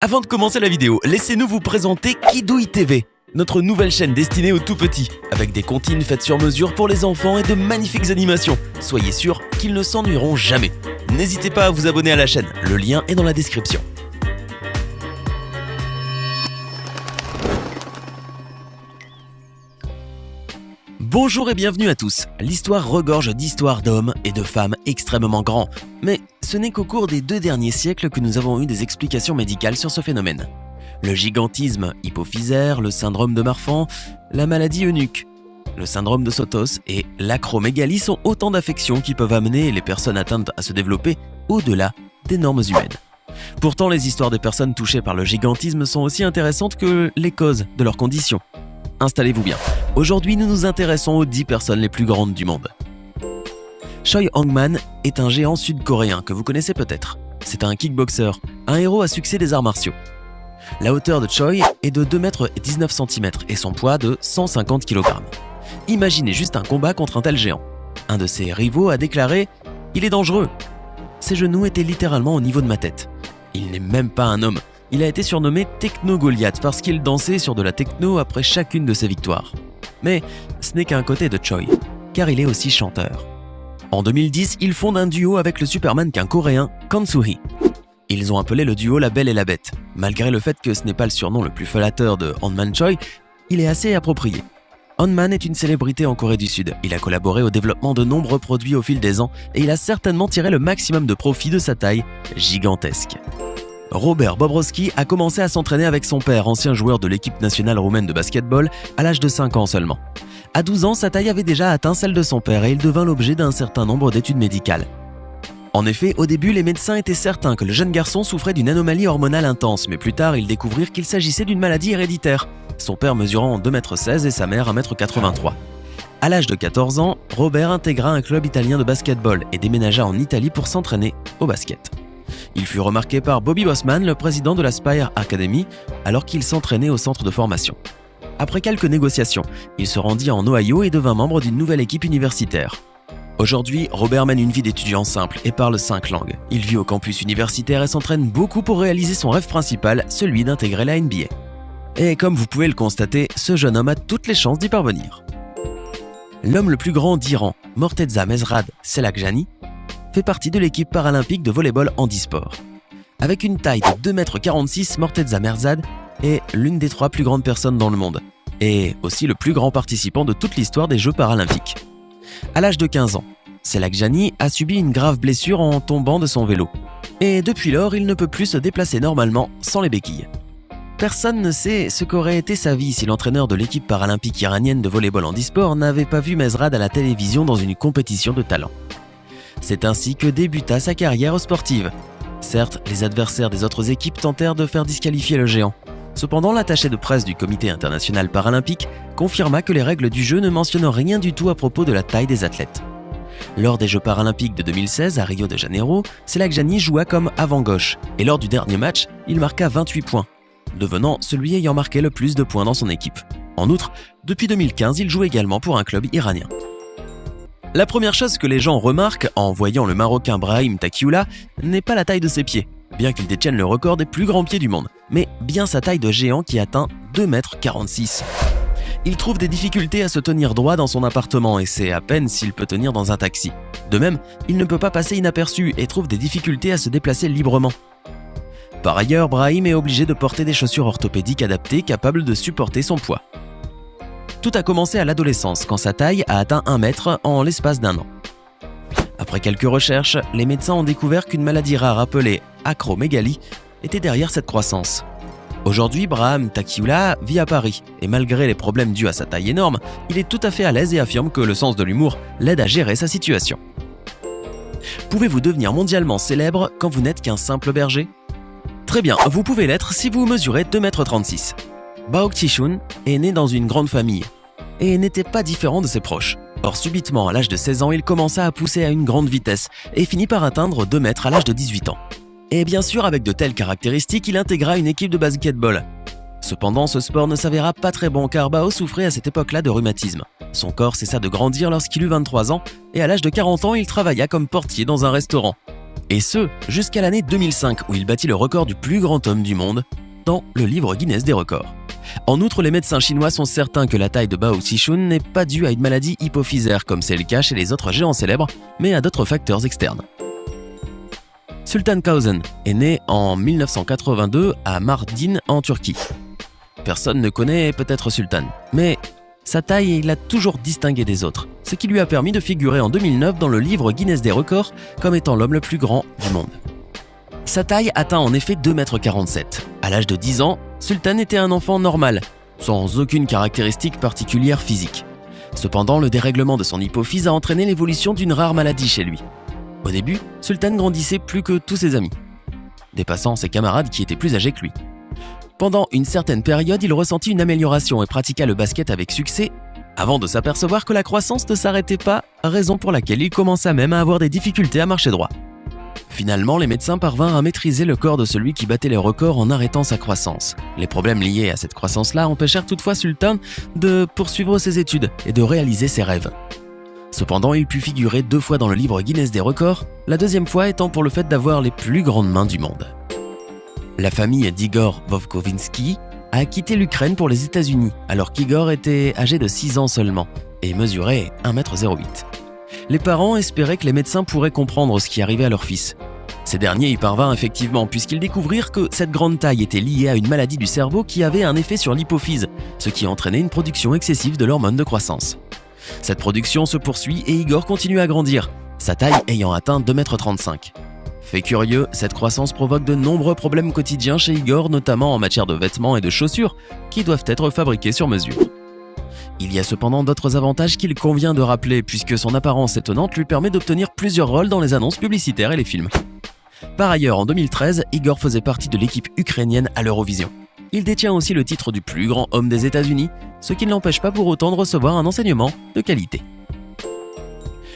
Avant de commencer la vidéo, laissez-nous vous présenter Kidouille TV, notre nouvelle chaîne destinée aux tout-petits, avec des comptines faites sur mesure pour les enfants et de magnifiques animations. Soyez sûrs qu'ils ne s'ennuieront jamais. N'hésitez pas à vous abonner à la chaîne, le lien est dans la description. Bonjour et bienvenue à tous. L'histoire regorge d'histoires d'hommes et de femmes extrêmement grands. Mais ce n'est qu'au cours des 2 derniers siècles que nous avons eu des explications médicales sur ce phénomène. Le gigantisme hypophysaire, le syndrome de Marfan, la maladie eunuque, le syndrome de Sotos et l'acromégalie sont autant d'affections qui peuvent amener les personnes atteintes à se développer au-delà des normes humaines. Pourtant, les histoires des personnes touchées par le gigantisme sont aussi intéressantes que les causes de leur condition. Installez-vous bien. Aujourd'hui, nous nous intéressons aux 10 personnes les plus grandes du monde. Choi Hong-man est un géant sud-coréen que vous connaissez peut-être. C'est un kickboxer, un héros à succès des arts martiaux. La hauteur de Choi est de 2,19 m et son poids de 150 kg. Imaginez juste un combat contre un tel géant. Un de ses rivaux a déclaré « Il est dangereux ». Ses genoux étaient littéralement au niveau de ma tête. Il n'est même pas un homme. Il a été surnommé Techno-Goliath parce qu'il dansait sur de la techno après chacune de ses victoires. Mais ce n'est qu'un côté de Choi, car il est aussi chanteur. En 2010, il fonde un duo avec le supermannequin coréen Kang Soo-hee. Ils ont appelé le duo La Belle et la Bête. Malgré le fait que ce n'est pas le surnom le plus flatteur de Han-man Choi, il est assez approprié. Han-man est une célébrité en Corée du Sud. Il a collaboré au développement de nombreux produits au fil des ans et il a certainement tiré le maximum de profit de sa taille gigantesque. Robert Bobrovski a commencé à s'entraîner avec son père, ancien joueur de l'équipe nationale roumaine de basketball, à l'âge de 5 ans seulement. À 12 ans, sa taille avait déjà atteint celle de son père et il devint l'objet d'un certain nombre d'études médicales. En effet, au début, les médecins étaient certains que le jeune garçon souffrait d'une anomalie hormonale intense, mais plus tard, ils découvrirent qu'il s'agissait d'une maladie héréditaire, son père mesurant 2,16 m et sa mère 1,83 m. À l'âge de 14 ans, Robert intégra un club italien de basketball et déménagea en Italie pour s'entraîner au basket. Il fut remarqué par Bobby Bosman, le président de la Spire Academy, alors qu'il s'entraînait au centre de formation. Après quelques négociations, il se rendit en Ohio et devint membre d'une nouvelle équipe universitaire. Aujourd'hui, Robert mène une vie d'étudiant simple et parle 5 langues. Il vit au campus universitaire et s'entraîne beaucoup pour réaliser son rêve principal, celui d'intégrer la NBA. Et comme vous pouvez le constater, ce jeune homme a toutes les chances d'y parvenir. L'homme le plus grand d'Iran, Morteza Mesrad Selakjani, fait partie de l'équipe paralympique de volley-ball handisport. Avec une taille de 2,46 m, Morteza Mesrad est l'une des 3 plus grandes personnes dans le monde et aussi le plus grand participant de toute l'histoire des Jeux paralympiques. À l'âge de 15 ans, Selakjani a subi une grave blessure en tombant de son vélo. Et depuis lors, il ne peut plus se déplacer normalement sans les béquilles. Personne ne sait ce qu'aurait été sa vie si l'entraîneur de l'équipe paralympique iranienne de volley-ball handisport n'avait pas vu Mesrad à la télévision dans une compétition de talent. C'est ainsi que débuta sa carrière sportive. Certes, les adversaires des autres équipes tentèrent de faire disqualifier le géant. Cependant, l'attaché de presse du Comité international paralympique confirma que les règles du jeu ne mentionnent rien du tout à propos de la taille des athlètes. Lors des Jeux paralympiques de 2016 à Rio de Janeiro, Selakjani joua comme avant-gauche et lors du dernier match, il marqua 28 points, devenant celui ayant marqué le plus de points dans son équipe. En outre, depuis 2015, il joue également pour un club iranien. La première chose que les gens remarquent en voyant le Marocain Brahim Takioula n'est pas la taille de ses pieds, bien qu'il détienne le record des plus grands pieds du monde, mais bien sa taille de géant qui atteint 2,46 m. Il trouve des difficultés à se tenir droit dans son appartement et c'est à peine s'il peut tenir dans un taxi. De même, il ne peut pas passer inaperçu et trouve des difficultés à se déplacer librement. Par ailleurs, Brahim est obligé de porter des chaussures orthopédiques adaptées capables de supporter son poids. Tout a commencé à l'adolescence, quand sa taille a atteint 1 mètre en l'espace d'1 an. Après quelques recherches, les médecins ont découvert qu'une maladie rare appelée acromégalie était derrière cette croissance. Aujourd'hui, Brahim Takioula vit à Paris, et malgré les problèmes dus à sa taille énorme, il est tout à fait à l'aise et affirme que le sens de l'humour l'aide à gérer sa situation. Pouvez-vous devenir mondialement célèbre quand vous n'êtes qu'un simple berger ? Très bien, vous pouvez l'être si vous mesurez 2,36 m. Baok Chi-shun est né dans une grande famille et n'était pas différent de ses proches. Or, subitement, à l'âge de 16 ans, il commença à pousser à une grande vitesse et finit par atteindre 2 mètres à l'âge de 18 ans. Et bien sûr, avec de telles caractéristiques, il intégra une équipe de basketball. Cependant, ce sport ne s'avéra pas très bon car Bao souffrait à cette époque-là de rhumatisme. Son corps cessa de grandir lorsqu'il eut 23 ans et à l'âge de 40 ans, il travailla comme portier dans un restaurant. Et ce, jusqu'à l'année 2005 où il battit le record du plus grand homme du monde dans le livre Guinness des records. En outre, les médecins chinois sont certains que la taille de Bao Zhixun n'est pas due à une maladie hypophysaire comme c'est le cas chez les autres géants célèbres, mais à d'autres facteurs externes. Sultan Kösen est né en 1982 à Mardin en Turquie. Personne ne connaît peut-être Sultan, mais sa taille l'a toujours distingué des autres, ce qui lui a permis de figurer en 2009 dans le livre Guinness des records comme étant l'homme le plus grand du monde. Sa taille atteint en effet 2,47 m. À l'âge de 10 ans, Sultan était un enfant normal, sans aucune caractéristique particulière physique. Cependant, le dérèglement de son hypophyse a entraîné l'évolution d'une rare maladie chez lui. Au début, Sultan grandissait plus que tous ses amis, dépassant ses camarades qui étaient plus âgés que lui. Pendant une certaine période, il ressentit une amélioration et pratiqua le basket avec succès, avant de s'apercevoir que la croissance ne s'arrêtait pas, raison pour laquelle il commença même à avoir des difficultés à marcher droit. Finalement, les médecins parvinrent à maîtriser le corps de celui qui battait les records en arrêtant sa croissance. Les problèmes liés à cette croissance-là empêchèrent toutefois Sultan de poursuivre ses études et de réaliser ses rêves. Cependant, il put figurer 2 fois dans le livre Guinness des records, la deuxième fois étant pour le fait d'avoir les plus grandes mains du monde. La famille d'Igor Vovkovinsky a quitté l'Ukraine pour les États-Unis, alors qu'Igor était âgé de 6 ans seulement et mesurait 1,08 m. Les parents espéraient que les médecins pourraient comprendre ce qui arrivait à leur fils. Ces derniers y parvinrent effectivement, puisqu'ils découvrirent que cette grande taille était liée à une maladie du cerveau qui avait un effet sur l'hypophyse, ce qui entraînait une production excessive de l'hormone de croissance. Cette production se poursuit et Igor continue à grandir, sa taille ayant atteint 2,35 m. Fait curieux, cette croissance provoque de nombreux problèmes quotidiens chez Igor, notamment en matière de vêtements et de chaussures, qui doivent être fabriqués sur mesure. Il y a cependant d'autres avantages qu'il convient de rappeler, puisque son apparence étonnante lui permet d'obtenir plusieurs rôles dans les annonces publicitaires et les films. Par ailleurs, en 2013, Igor faisait partie de l'équipe ukrainienne à l'Eurovision. Il détient aussi le titre du plus grand homme des États-Unis, ce qui ne l'empêche pas pour autant de recevoir un enseignement de qualité.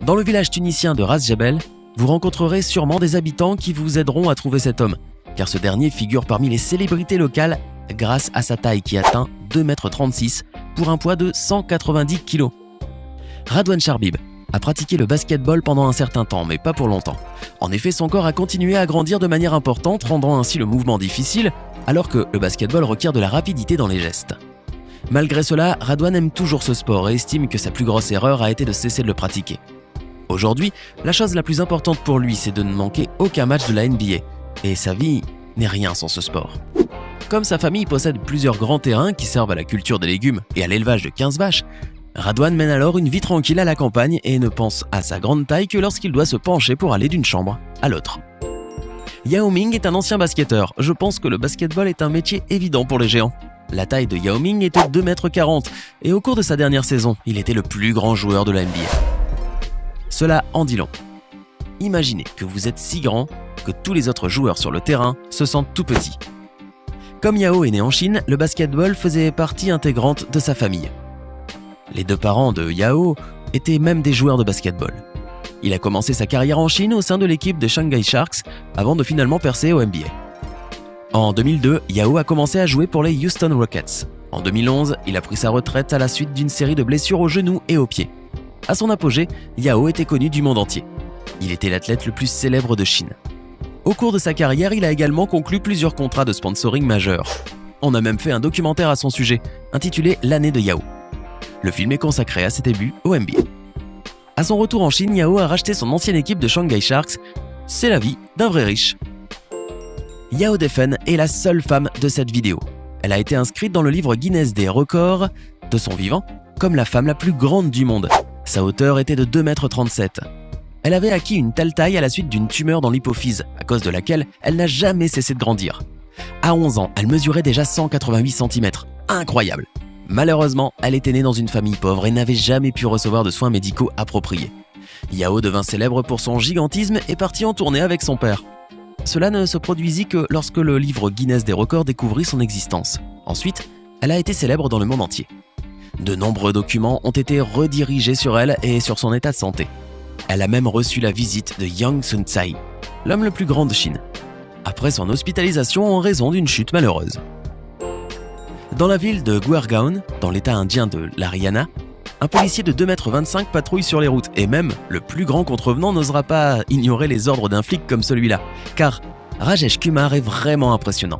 Dans le village tunisien de Ras Jebel, vous rencontrerez sûrement des habitants qui vous aideront à trouver cet homme, car ce dernier figure parmi les célébrités locales grâce à sa taille qui atteint 2,36 m pour un poids de 190 kg. Radwan Charbib a pratiqué le basketball pendant un certain temps, mais pas pour longtemps. En effet, son corps a continué à grandir de manière importante, rendant ainsi le mouvement difficile, alors que le basketball requiert de la rapidité dans les gestes. Malgré cela, Radwan aime toujours ce sport et estime que sa plus grosse erreur a été de cesser de le pratiquer. Aujourd'hui, la chose la plus importante pour lui, c'est de ne manquer aucun match de la NBA, et sa vie n'est rien sans ce sport. Comme sa famille possède plusieurs grands terrains qui servent à la culture des légumes et à l'élevage de 15 vaches, Radwan mène alors une vie tranquille à la campagne et ne pense à sa grande taille que lorsqu'il doit se pencher pour aller d'une chambre à l'autre. Yao Ming est un ancien basketteur. Je pense que le basketball est un métier évident pour les géants. La taille de Yao Ming était de 2,40 m et au cours de sa dernière saison, il était le plus grand joueur de la NBA. Cela en dit long. Imaginez que vous êtes si grand que tous les autres joueurs sur le terrain se sentent tout petits. Comme Yao est né en Chine, le basketball faisait partie intégrante de sa famille. Les 2 parents de Yao étaient même des joueurs de basketball. Il a commencé sa carrière en Chine au sein de l'équipe de Shanghai Sharks avant de finalement percer au NBA. En 2002, Yao a commencé à jouer pour les Houston Rockets. En 2011, il a pris sa retraite à la suite d'une série de blessures aux genoux et aux pieds. À son apogée, Yao était connu du monde entier. Il était l'athlète le plus célèbre de Chine. Au cours de sa carrière, il a également conclu plusieurs contrats de sponsoring majeurs. On a même fait un documentaire à son sujet, intitulé « L'année de Yao ». Le film est consacré à ses débuts au NBA. À son retour en Chine, Yao a racheté son ancienne équipe de Shanghai Sharks. C'est la vie d'un vrai riche. Yao Defen est la seule femme de cette vidéo. Elle a été inscrite dans le livre Guinness des records de son vivant comme la femme la plus grande du monde. Sa hauteur était de 2,37 m. Elle avait acquis une telle taille à la suite d'une tumeur dans l'hypophyse, à cause de laquelle elle n'a jamais cessé de grandir. À 11 ans, elle mesurait déjà 188 cm. Incroyable! Malheureusement, elle était née dans une famille pauvre et n'avait jamais pu recevoir de soins médicaux appropriés. Yao devint célèbre pour son gigantisme et partit en tournée avec son père. Cela ne se produisit que lorsque le livre Guinness des records découvrit son existence. Ensuite, elle a été célèbre dans le monde entier. De nombreux documents ont été redirigés sur elle et sur son état de santé. Elle a même reçu la visite de Yang Sun-tsai, l'homme le plus grand de Chine, après son hospitalisation en raison d'une chute malheureuse. Dans la ville de Guergaon, dans l'état indien de l'Haryana, Un policier de 2,25 m patrouille sur les routes et même le plus grand contrevenant n'osera pas ignorer les ordres d'un flic comme celui-là, car Rajesh Kumar est vraiment impressionnant.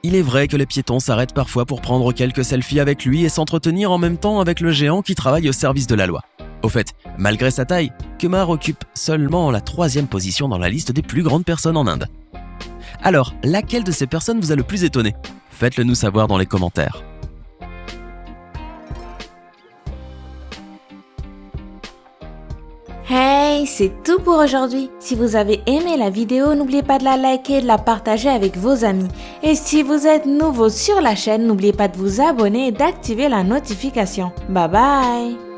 Il est vrai que les piétons s'arrêtent parfois pour prendre quelques selfies avec lui et s'entretenir en même temps avec le géant qui travaille au service de la loi. Au fait, malgré sa taille, Kumar occupe seulement la 3e position dans la liste des plus grandes personnes en Inde. Alors, laquelle de ces personnes vous a le plus étonné ? Faites-le nous savoir dans les commentaires. Hey, c'est tout pour aujourd'hui. Si vous avez aimé la vidéo, n'oubliez pas de la liker et de la partager avec vos amis. Et si vous êtes nouveau sur la chaîne, n'oubliez pas de vous abonner et d'activer la notification. Bye bye!